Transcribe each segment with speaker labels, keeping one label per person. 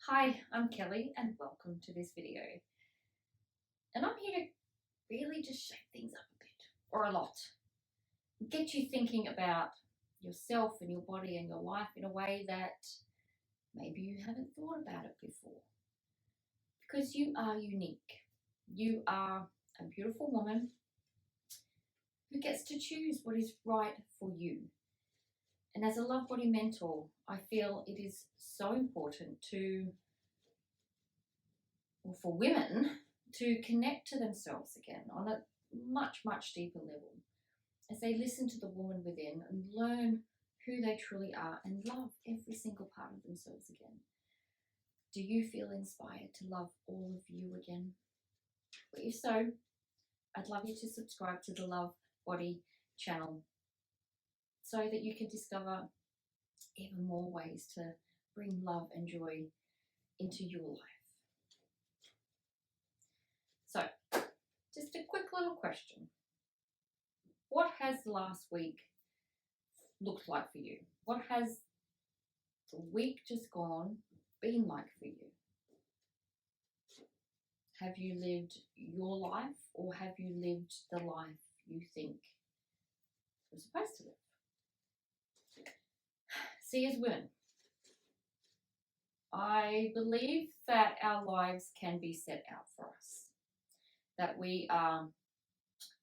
Speaker 1: Hi, I'm Kelly and welcome to this video. And I'm here to really just shake things up a bit, or a lot. Get you thinking about yourself and your body and your life in a way that maybe you haven't thought about it before. Because you are unique. You are a beautiful woman who gets to choose what is right for you. And as a love body mentor, I feel it is so important for women to connect to themselves again on a much, much deeper level as they listen to the woman within and learn who they truly are and love every single part of themselves again. Do you feel inspired to love all of you again? Well, if so, I'd love you to subscribe to the Love Body channel so that you can discover even more ways to bring love and joy into your life. So, just a quick little question. What has the last week looked like for you? What has the week just gone been like for you? Have you lived your life, or have you lived the life you think you're supposed to live? See, as women, I believe that our lives can be set out for us, that we are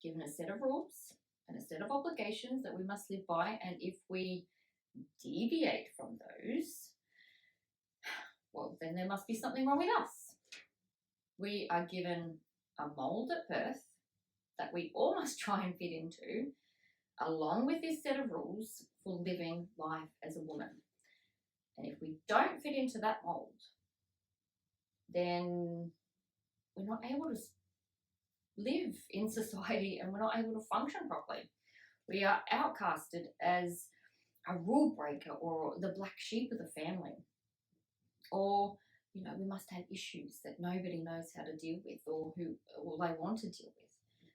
Speaker 1: given a set of rules and a set of obligations that we must live by, and if we deviate from those, well, then there must be something wrong with us. We are given a mould at birth that we all must try and fit into, along with this set of rules for living life as a woman. And if we don't fit into that mould, then we're not able to live in society and we're not able to function properly. We are outcasted as a rule breaker or the black sheep of the family. Or, we must have issues that nobody knows how to deal with or they want to deal with.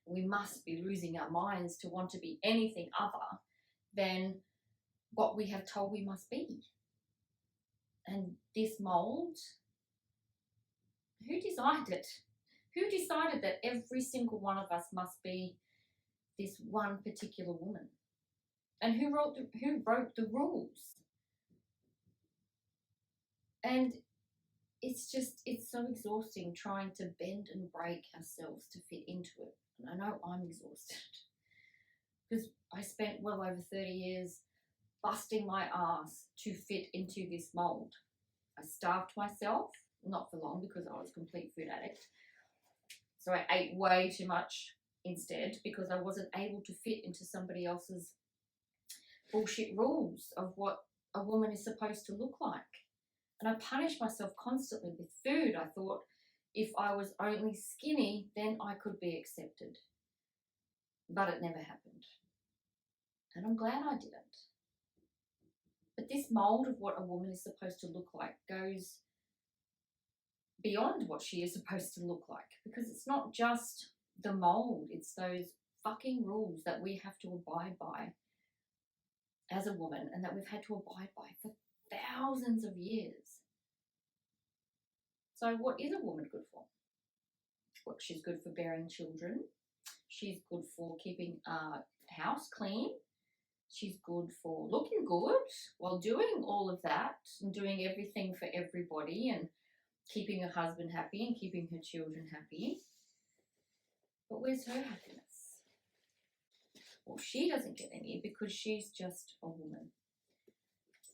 Speaker 1: We must be losing our minds to want to be anything other than what we have told we must be. And this mould, who designed it? Who decided that every single one of us must be this one particular woman? And who wrote the rules? And it's so exhausting trying to bend and break ourselves to fit into it. And I know I'm exhausted because I spent well over 30 years busting my ass to fit into this mold. I starved myself, not for long because I was a complete food addict. So I ate way too much instead because I wasn't able to fit into somebody else's bullshit rules of what a woman is supposed to look like. And I punished myself constantly with food. I thought if I was only skinny, then I could be accepted. But it never happened. And I'm glad I didn't. But this mold of what a woman is supposed to look like goes beyond what she is supposed to look like. Because it's not just the mold, it's those fucking rules that we have to abide by as a woman and that we've had to abide by for thousands of years. So what is a woman good for? Well, she's good for bearing children. She's good for keeping a house clean. She's good for looking good while doing all of that and doing everything for everybody and keeping her husband happy and keeping her children happy. But where's her happiness? Well, she doesn't get any because she's just a woman.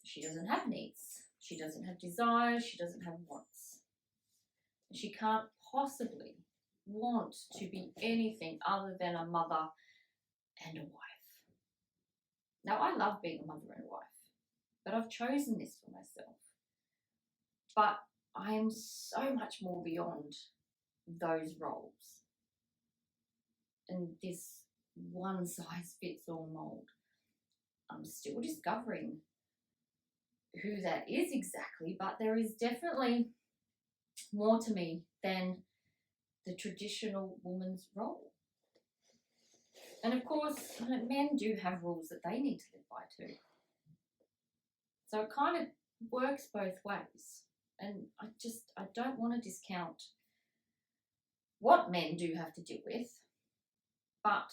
Speaker 1: She doesn't have needs. She doesn't have desires. She doesn't have wants. She can't possibly want to be anything other than a mother and a wife. Now, I love being a mother and a wife, but I've chosen this for myself. But I am so much more beyond those roles and this one-size-fits-all mold. I'm still discovering who that is exactly, but there is definitely more to me than the traditional woman's role. And of course, men do have rules that they need to live by too. So it kind of works both ways. And I don't want to discount what men do have to deal with, but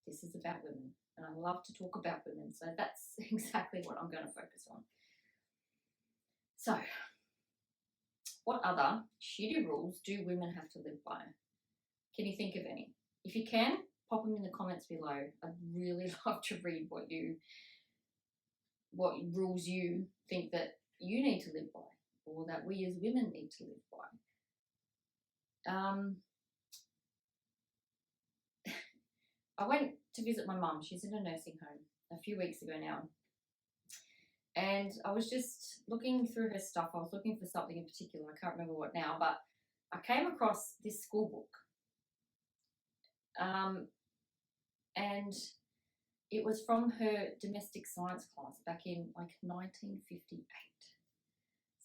Speaker 1: this is about women, and I love to talk about women, so that's exactly what I'm going to focus on. So, what other shitty rules do women have to live by? Can you think of any? If you can, pop them in the comments below. I'd really love to read what rules you think that you need to live by, or that we as women need to live by. I went to visit my mum. She's in a nursing home a few weeks ago now. And I was just looking through her stuff. I was looking for something in particular. I can't remember what now, but I came across this school book. And it was from her domestic science class back in like 1958.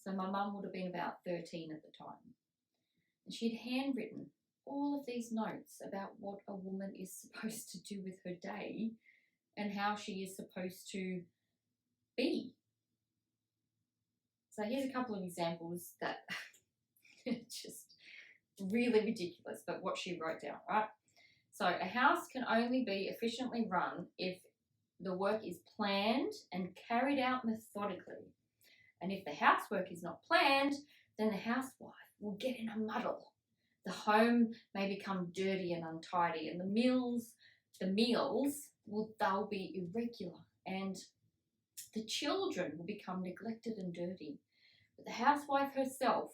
Speaker 1: So my mum would have been about 13 at the time. And she'd handwritten all of these notes about what a woman is supposed to do with her day and how she is supposed to be. So here's a couple of examples that just really ridiculous, but what she wrote down, right? So a house can only be efficiently run if the work is planned and carried out methodically. And if the housework is not planned, then the housewife will get in a muddle. The home may become dirty and untidy, and the meals they'll be irregular, and the children will become neglected and dirty. But the housewife herself,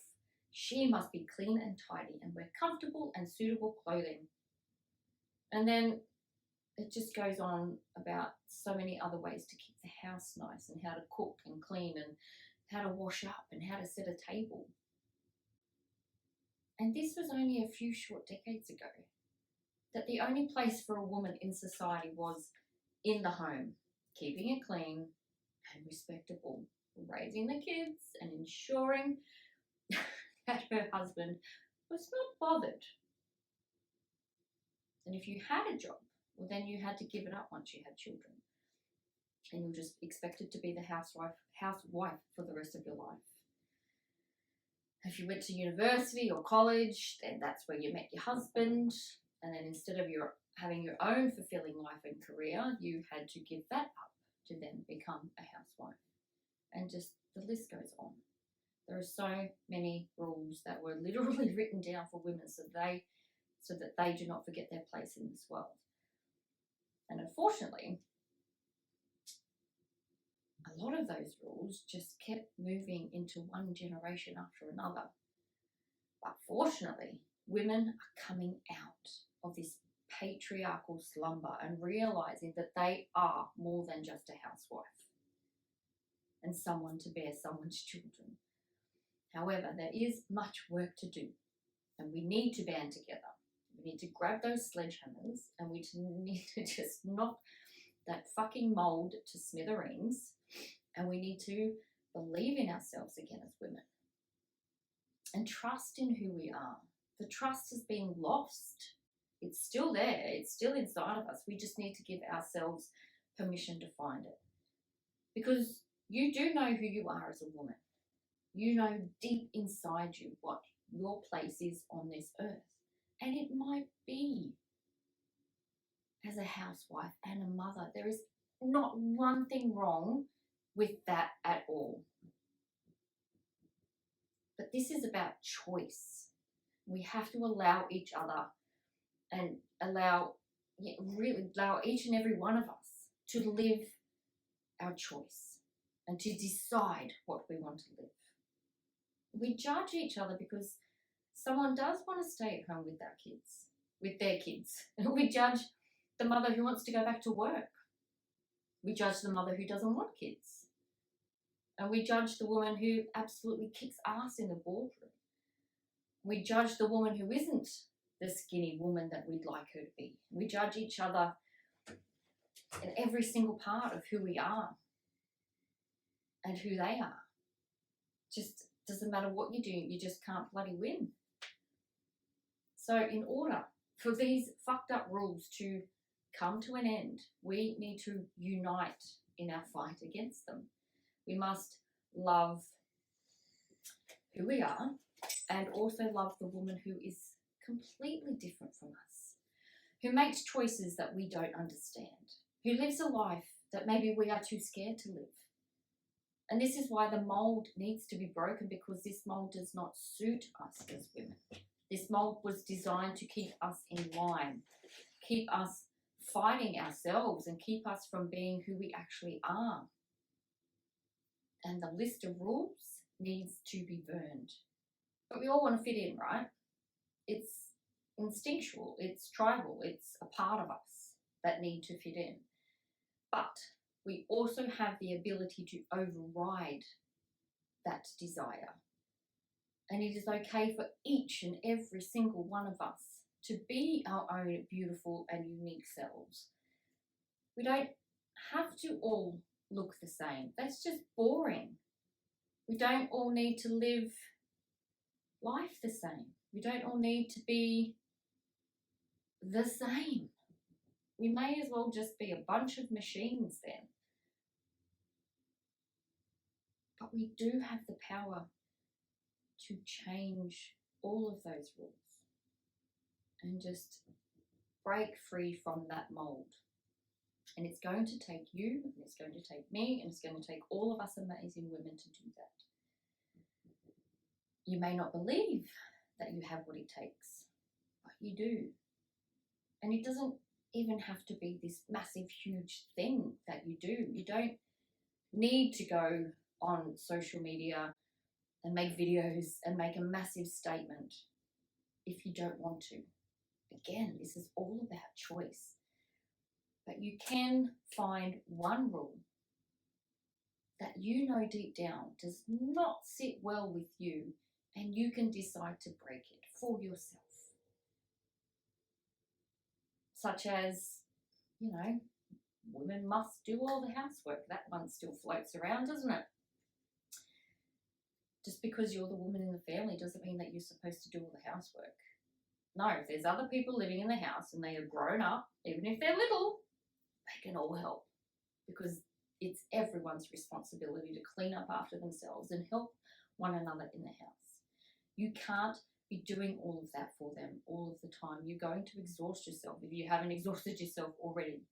Speaker 1: she must be clean and tidy and wear comfortable and suitable clothing. And then it just goes on about so many other ways to keep the house nice, and how to cook and clean, and how to wash up, and how to set a table. And this was only a few short decades ago, that the only place for a woman in society was in the home, keeping it clean and respectable, raising the kids and ensuring that her husband was not bothered. And if you had a job, well, then you had to give it up once you had children. And you're just expected to be the housewife for the rest of your life. If you went to university or college, then that's where you met your husband. And then instead of having your own fulfilling life and career, you had to give that up to then become a housewife. And just the list goes on. There are so many rules that were literally written down for women so that they do not forget their place in this world. And unfortunately, a lot of those rules just kept moving into one generation after another. But fortunately, women are coming out of this patriarchal slumber and realizing that they are more than just a housewife and someone to bear someone's children. However, there is much work to do, and we need to band together. We need to grab those sledgehammers, and we need to just knock that fucking mould to smithereens, and we need to believe in ourselves again as women and trust in who we are. The trust has been lost. It's still there. It's still inside of us. We just need to give ourselves permission to find it. Because you do know who you are as a woman. You know deep inside you what your place is on this earth. And it might be as a housewife and a mother. There is not one thing wrong with that at all. But this is about choice. We have to allow each other and allow each and every one of us to live our choice and to decide what we want to live. We judge each other because someone does want to stay at home with their kids. We judge the mother who wants to go back to work. We judge the mother who doesn't want kids. And we judge the woman who absolutely kicks ass in the boardroom. We judge the woman who isn't the skinny woman that we'd like her to be. We judge each other in every single part of who we are and who they are. Just doesn't matter what you do, you just can't bloody win. So in order for these fucked up rules to come to an end, we need to unite in our fight against them. We must love who we are, and also love the woman who is completely different from us, who makes choices that we don't understand, who lives a life that maybe we are too scared to live. And this is why the mould needs to be broken, because this mould does not suit us as women. This mould was designed to keep us in line, keep us fighting ourselves, and keep us from being who we actually are. And the list of rules needs to be burned. But we all want to fit in, right? It's instinctual, it's tribal, it's a part of us that need to fit in. But we also have the ability to override that desire. And it is okay for each and every single one of us to be our own beautiful and unique selves. We don't have to all look the same. That's just boring. We don't all need to live life the same. We don't all need to be the same. We may as well just be a bunch of machines then. But we do have the power to change all of those rules and just break free from that mold. And it's going to take you, and it's going to take me, and it's going to take all of us amazing women to do that. You may not believe that you have what it takes, but you do. And it doesn't even have to be this massive, huge thing that you do. You don't need to go on social media and make videos and make a massive statement if you don't want to. Again, this is all about choice. But you can find one rule that you know deep down does not sit well with you, and you can decide to break it for yourself. Such as, women must do all the housework. That one still floats around, doesn't it? Just because you're the woman in the family doesn't mean that you're supposed to do all the housework. No, if there's other people living in the house and they are grown up, even if they're little, they can all help, because it's everyone's responsibility to clean up after themselves and help one another in the house. You can't be doing all of that for them all of the time. You're going to exhaust yourself if you haven't exhausted yourself already.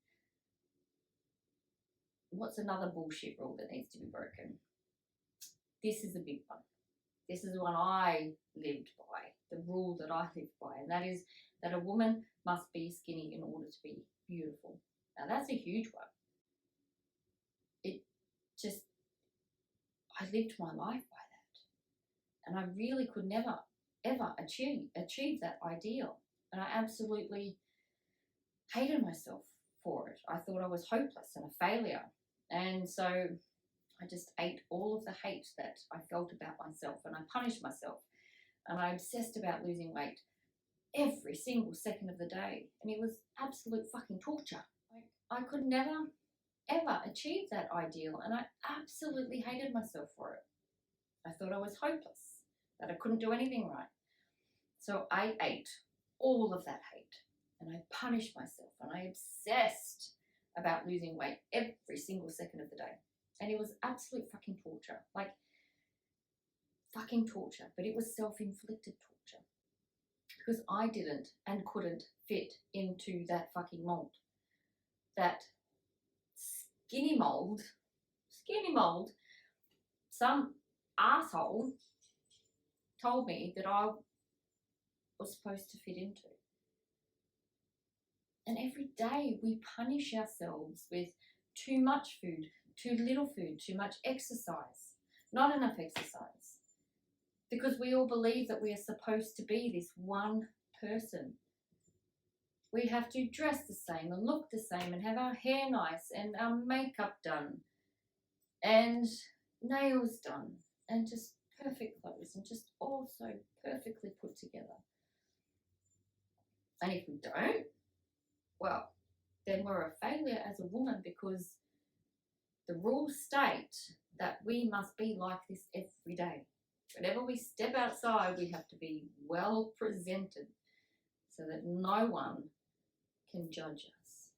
Speaker 1: What's another bullshit rule that needs to be broken? This is a big one. This is the one I lived by, the rule that I lived by, and that is that a woman must be skinny in order to be beautiful. Now that's a huge one. I lived my life by that. And I really could never, ever achieve that ideal. And I absolutely hated myself for it. I thought I was hopeless and a failure. And so I just ate all of the hate that I felt about myself, and I punished myself. And I obsessed about losing weight every single second of the day. And it was absolute fucking torture. I could never, ever achieve that ideal, and I absolutely hated myself for it. I thought I was hopeless, that I couldn't do anything right. So I ate all of that hate, and I punished myself, and I obsessed about losing weight every single second of the day. And it was absolute fucking torture, like fucking torture, but it was self-inflicted torture, because I didn't and couldn't fit into that fucking mold. That skinny mold, some asshole told me that I was supposed to fit into. And every day we punish ourselves with too much food, too little food, too much exercise, not enough exercise. Because we all believe that we are supposed to be this one person. We have to dress the same and look the same and have our hair nice and our makeup done and nails done and just perfect clothes and just all so perfectly put together. And if we don't, well, then we're a failure as a woman, because the rules state that we must be like this every day. Whenever we step outside, we have to be well presented so that no one can judge us.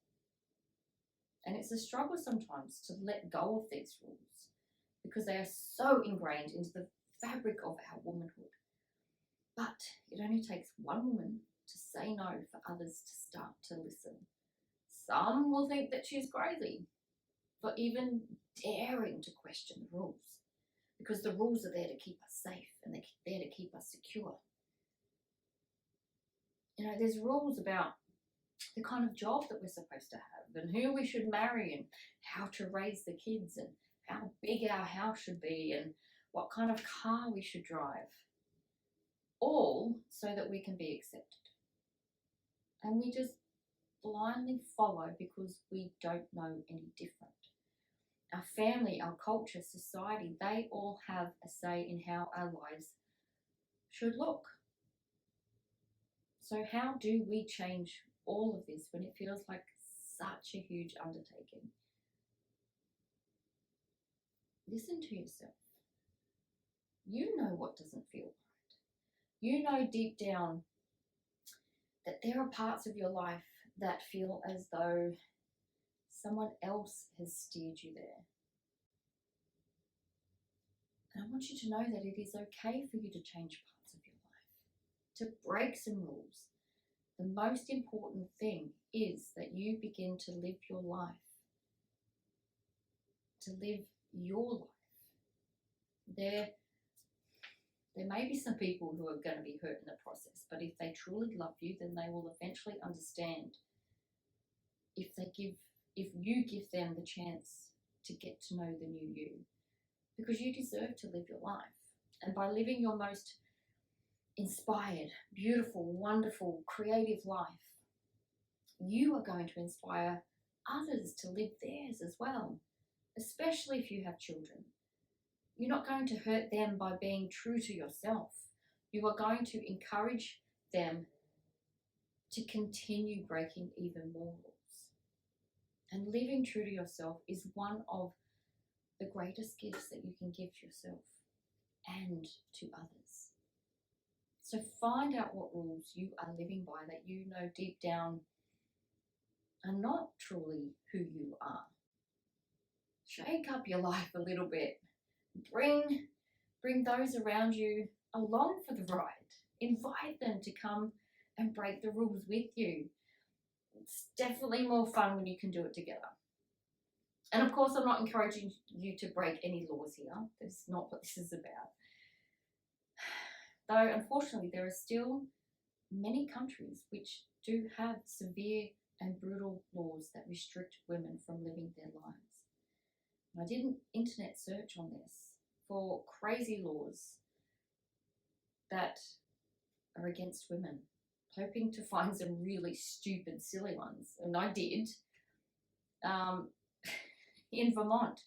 Speaker 1: And it's a struggle sometimes to let go of these rules, because they are so ingrained into the fabric of our womanhood. But it only takes one woman to say no for others to start to listen. Some will think that she's crazy for even daring to question the rules, because the rules are there to keep us safe and they're there to keep us secure. You know, there's rules about the kind of job that we're supposed to have and who we should marry and how to raise the kids and how big our house should be and what kind of car we should drive, all so that we can be accepted. And we just blindly follow because we don't know any different. Our family, our culture, society, they all have a say in how our lives should look. So how do we change all of this when it feels like such a huge undertaking? Listen to yourself. You know what doesn't feel right. You know deep down that there are parts of your life that feel as though someone else has steered you there. And I want you to know that it is okay for you to change parts of your life, to break some rules. The most important thing is that you begin to live your life, to live your life. There may be some people who are going to be hurt in the process, but if they truly love you, then they will eventually understand if you give them the chance to get to know the new you, because you deserve to live your life. And by living your most inspired, beautiful, wonderful, creative life, you are going to inspire others to live theirs as well, especially if you have children. You're not going to hurt them by being true to yourself. You are going to encourage them to continue breaking even more rules. And living true to yourself is one of the greatest gifts that you can give yourself and to others. So find out what rules you are living by that you know deep down are not truly who you are. Shake up your life a little bit. Bring those around you along for the ride. Invite them to come and break the rules with you. It's definitely more fun when you can do it together. And of course, I'm not encouraging you to break any laws here. That's not what this is about. Though, unfortunately, there are still many countries which do have severe and brutal laws that restrict women from living their lives. And I did an internet search on this for crazy laws that are against women, hoping to find some really stupid, silly ones. And I did. In Vermont,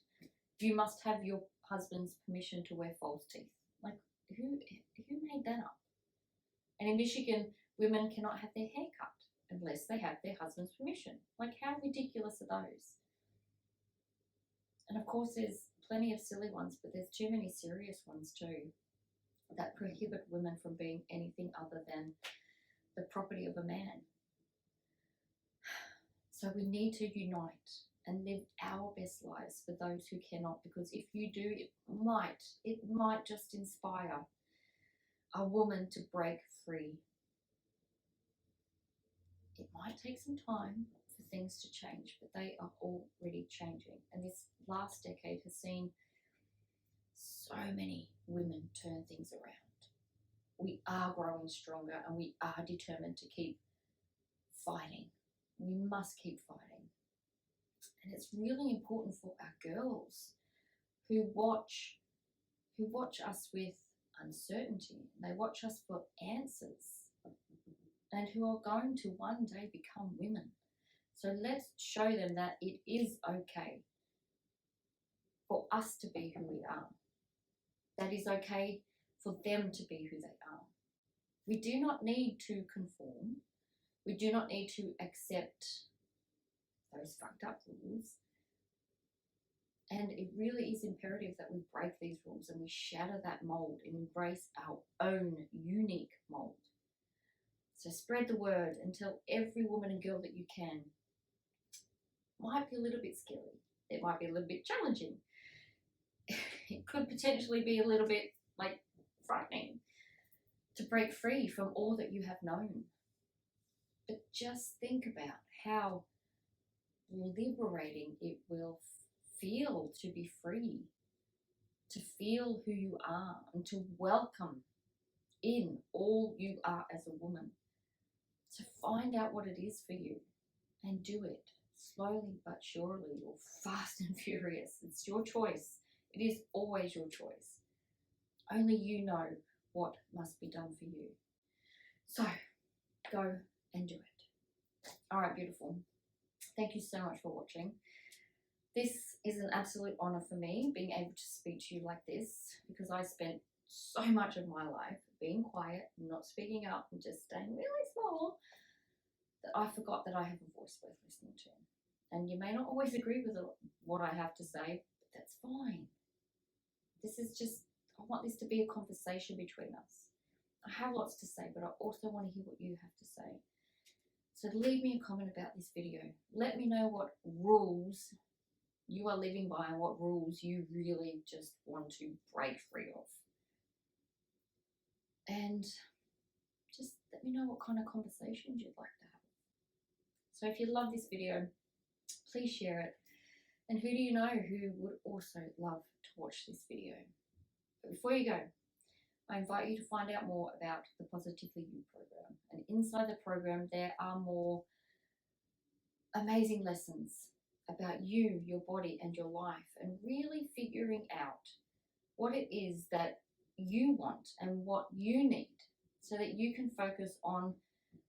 Speaker 1: you must have your husband's permission to wear false teeth. Like, who made that up? And in Michigan, women cannot have their hair cut unless they have their husband's permission. Like, how ridiculous are those? And of course, there's plenty of silly ones, but there's too many serious ones too that prohibit women from being anything other than the property of a man. So we need to unite and live our best lives for those who cannot, because if you do, it might just inspire a woman to break free. It might take some time for things to change, but they are already changing. And this last decade has seen so many women turn things around. We are growing stronger and we are determined to keep fighting. We must keep fighting. And it's really important for our girls who watch us with uncertainty. They watch us for answers and who are going to one day become women. So let's show them that it is okay for us to be who we are. That is okay for them to be who they are. We do not need to conform. We do not need to accept those fucked up rules. And it really is imperative that we break these rules and we shatter that mould and embrace our own unique mould. So spread the word and tell every woman and girl that you can. Might be a little bit scary. It might be a little bit challenging. It could potentially be a little bit like frightening to break free from all that you have known. But just think about how liberating it will feel to be free, to feel who you are, and to welcome in all you are as a woman, to find out what it is for you and do it slowly but surely, or fast and furious. It's your choice. It is always your choice. Only you know what must be done for you. So go and do it. All right, beautiful. Thank you so much for watching. This is an absolute honor for me, being able to speak to you like this, because I spent so much of my life being quiet, not speaking up, and just staying really small, that I forgot that I have a voice worth listening to. And you may not always agree with what I have to say, but that's fine. This is just, I want this to be a conversation between us. I have lots to say, but I also want to hear what you have to say. So leave me a comment about this video. Let me know what rules you are living by and what rules you really just want to break free of. And just let me know what kind of conversations you'd like to have. So if you love this video, please share it. And who do you know who would also love to watch this video? But before you go, I invite you to find out more about the Positively You program. And inside the program, there are more amazing lessons about you, your body, and your life, and really figuring out what it is that you want and what you need, so that you can focus on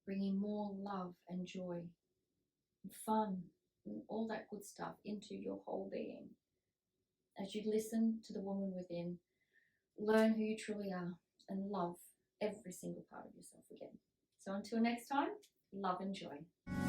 Speaker 1: bringing more love and joy and fun and all that good stuff into your whole being. As you listen to the woman within, learn who you truly are, and love every single part of yourself again. So until next time, love and joy.